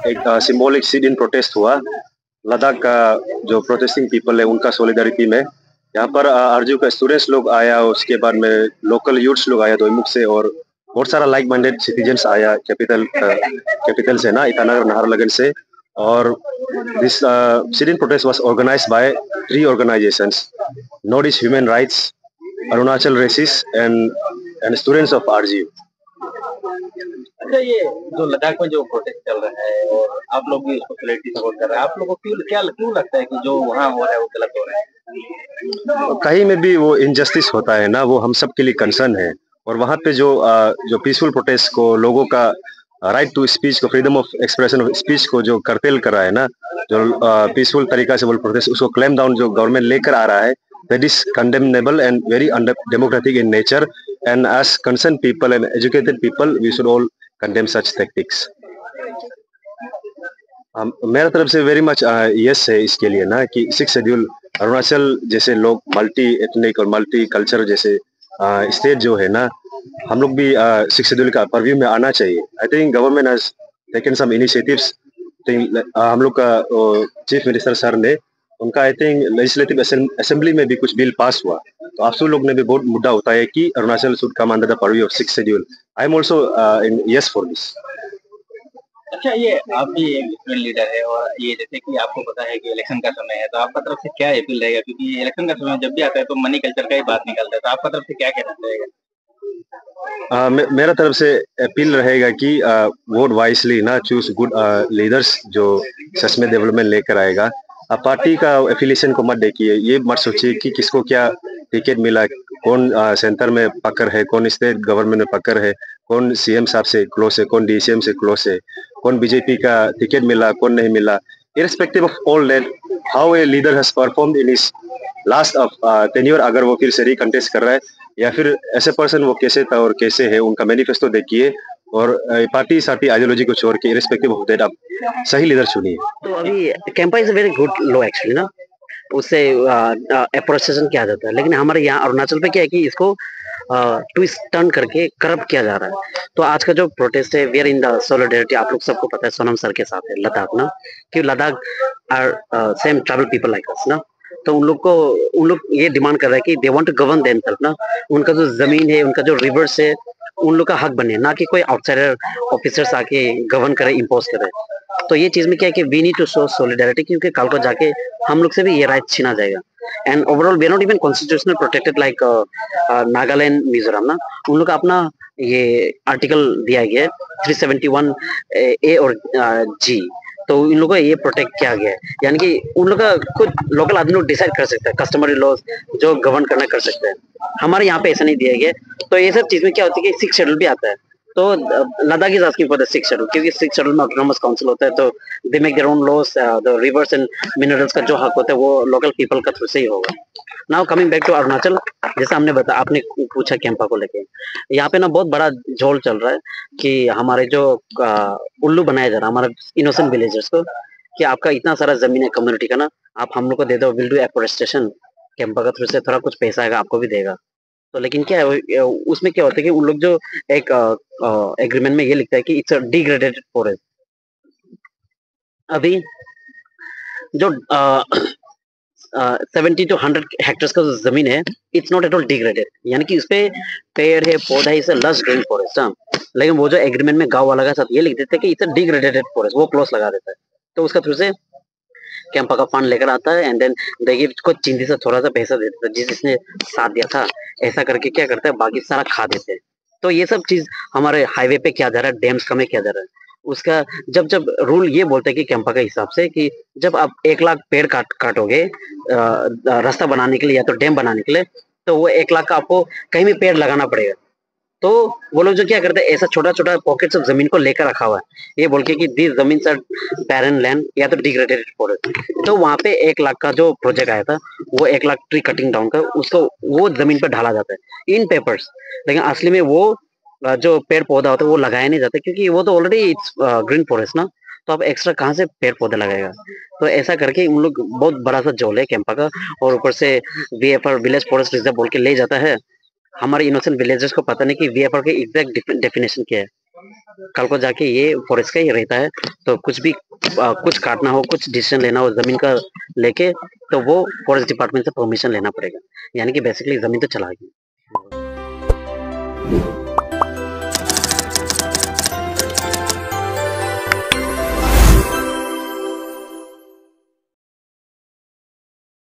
एक symbolic seat in protest हुआ। लद्दाख का जो प्रोटेस्टिंग पीपल है उनका सॉलिडारिटी में यहाँ पर आरजू का स्टूडेंट्स लोग आया, उसके बाद में लोकल यूथ्स लोग आया दोईमुख से, और बहुत सारा लाइक माइंडेड सिटीजन्स आया कैपिटल से ना, ईटानगर नाहरलगुन से। और this sit in protest was organised by 3 organisations, north east human rights, Arunachal rises and students of RGU. अच्छा, ये जो लद्दाख में जो प्रोटेस्ट चल रहा है और आप लोग भी उसको पोलिटिकली सपोर्ट कर रहे हैं, आप लोगों को क्यों लगता है कि जो वहाँ हो रहा है वो गलत हो रहा है? कहीं में भी वो इनजस्टिस होता है ना, वो हम सब के लिए कंसर्न है। और वहाँ पे जो पीसफुल प्रोटेस्ट को, लोगों का राइट टू स्पीच को, freedom of expression of speech को जो करटेल कर रहा है ना, जो पीसफुल तरीका से वो प्रोटेस्ट, उसको क्लेम डाउन जो गवर्नमेंट लेकर आ रहा है, that is condemnable and very undemocratic in nature, and as concerned people and educated people we should all condemn such tactics. मेरा तरफ से वेरी मच यस है इसके लिए ना, कि 6 शेड्यूल अरुणाचल जैसे लोग मल्टी एथनिक और मल्टी कल्चर जैसे स्टेट जो है ना, हम लोग भी 6 शेड्यूल का परव्यू में आना चाहिए। I think government has taken some initiatives. हम लोग का चीफ मिनिस्टर सर ने उनका आई थिंक लेजिस्लेटिव असेंबली में भी कुछ बिल पास हुआ, तो आप सब लोग ने भी बहुत मुद्दा उठाया कि Arunachal should come under the purview of 6 schedule. I am also in yes for this. अच्छा, ये आप भी एक स्टूडेंट लीडर है और ये जैसे कि आपको पता है कि इलेक्शन का समय है, तो आपका तरफ से क्या अपील रहेगा? क्योंकि इलेक्शन का समय जब भी आता है तो मनी कल्चर का ही बात निकलता है, तो आपका तरफ से क्या कहना रहेगा? मेरा तरफ से अपील रहेगा कि वोट वाइसली ना, चूज गुड लीडर्स जो सच में डेवलपमेंट लेकर आएगा। पार्टी का एफिलिएशन को मत देखिए, ये मत सोचिए कि किसको क्या टिकट मिला, कौन सेंटर में पकड़ है, कौन स्टेट गवर्नमेंट में पकड़ है, कौन सीएम साहब से क्लोज है, कौन डीसीएम से क्लोज है, कौन बीजेपी का टिकट मिला, कौन नहीं मिला। Irrespective of all that, how a leader has performed in his last of tenure, अगर वो फिर से रिकंटेस्ट कर रहा है या फिर ऐसे पर्सन वो कैसे था और कैसे है, उनका मैनिफेस्टो देखिए, और पार्टी साथी आइडियोलॉजी को छोड़ के इररिस्पेक्टिव ऑफ दैट आप सही लीडर चुनिए। तो अभी Campa is a very good law actually ना, उससे एप्रोसिएशन किया जाता है, लेकिन हमारे यहाँ अरुणाचल पे क्या है कि इसको ट्विस्ट टर्न करके करप्ट किया जा रहा है। तो आज का जो प्रोटेस्ट है, we are in the solidarity, आप लोग सबको पता है सोनम सर के साथ है लद्दाख ना, कि Ladakh are same tribal people like us ना। तो उन लोग ये डिमांड कर रहे हैं कि they want to govern themselves ना, उनका जो जमीन है, उनका जो रिवर्स है, उन लोग का हक बने, ना कि कोई आउटसाइडर ऑफिसर्स आके गवर्न करे, इम्पोज करे। तो ये चीज में क्या है कि we need to show solidarity, क्योंकि कल को जाके हम लोग से भी ये राइट छीना जाएगा। And overall we are not even constitutional protected like Nagaland, Mizoram ना, उन लोग का अपना ये आर्टिकल दिया गया है 371 ए और जी, तो इन लोगों को ये प्रोटेक्ट किया गया है, यानी कि उन लोग का खुद लोकल आदमी लोग डिसाइड कर सकते हैं, कस्टमरी लॉज जो गवर्न करना कर सकते हैं। हमारे यहाँ पे ऐसा नहीं दिया गया। तो ये सब चीज में क्या होती है कि 6 शेड्यूल भी आता है, तो Ladakh is asking for the 6 schedule, क्योंकि 6 शेड्यूल में ऑटोनोमस काउंसिल होता है, तो they make their own laws, the rivers and minerals का जो हक होता है वो लोकल पीपल का थ्रू से ही होगा। Now coming back to Arunachal, जैसे हमने बताया, आपने पूछा कैंपा को लेके, यहाँ पे ना बहुत बड़ा झोल चल रहा है कि हमारे जो उल्लू बनाया जा रहा है हमारे इनोसेंट विलेजर्स को, कि आपका इतना सारा जमीन है कम्युनिटी का ना, आप हम लोग को दे दो, विल डू एफोरेस्टेशन, कैंपा का थ्रू से थोड़ा कुछ पैसा आएगा, आपको भी देगा। तो लेकिन क्या है उसमें क्या होता है कि उन लोग जो एक एग्रीमेंट में ये लिखता है कि इट्स अ डिग्रेडेड फॉरेस्ट। अभी जो 70 to 100 हेक्टेयर्स का जो जमीन है, it's not at all degraded, यानी कि उस पे पेड़ है, पौधा है, it's a lush green forest. लेकिन वो जो एग्रीमेंट में गांव वाला के साथ ये लिख देते हैं कि इट्स अ डिग्रेडेड फॉरेस्ट, वो क्लॉज लगा देता है। तो उसका थ्रू से कैंपा का फंड लेकर आता है, एंड देन देखिए कुछ चिंदी से थोड़ा सा पैसा दे देता है, जिसने साथ दिया था, ऐसा करके क्या करता है, बाकी सारा खा देते हैं। तो ये सब चीज हमारे हाईवे पे क्या जा रहा है, डैम्स का में क्या जा रहा है, उसका जब जब रूल ये बोलते हैं कि कैंपा के हिसाब से कि जब आप 1 लाख पेड़ काटोगे रास्ता बनाने के लिए या तो डैम बनाने के लिए, तो वो 1 लाख का आपको कहीं भी पेड़ लगाना पड़ेगा। तो वो लोग जो क्या करते हैं, ऐसा छोटा छोटा पॉकेट्स ऑफ जमीन को लेकर रखा हुआ है, ये बोल के कि दिस जमीन आर बैरन लैंड या तो डिग्रेडेड फॉरेस्ट। तो वहां पे 1 लाख का जो प्रोजेक्ट आया था, वो 1 लाख ट्री कटिंग डाउन का, उसको वो जमीन पर ढाला जाता है इन पेपर्स, लेकिन असली में वो जो पेड़ पौधा होता है वो लगाया नहीं जाता, क्योंकि वो तो ऑलरेडी इट्स ग्रीन फॉरेस्ट ना, तो आप एक्स्ट्रा कहाँ से पेड़ पौधे लगाएगा। तो ऐसा करके उन लोग बहुत बड़ा सा जोल है कैंपा का, और ऊपर से वीएफआर विलेज फॉरेस्ट रिजर्व बोल के ले जाता है। हमारे इनोसेंट विलेजर्स को पता नहीं कि वीएफआर के एग्जैक्ट डेफिनेशन क्या है। कल को जाके ये फॉरेस्ट का ही रहता है। तो कुछ भी कुछ काटना हो, कुछ डिसीजन लेना हो जमीन का लेके, तो वो फॉरेस्ट डिपार्टमेंट से परमिशन लेना पड़ेगा। यानी कि बेसिकली जमीन तो चला गई।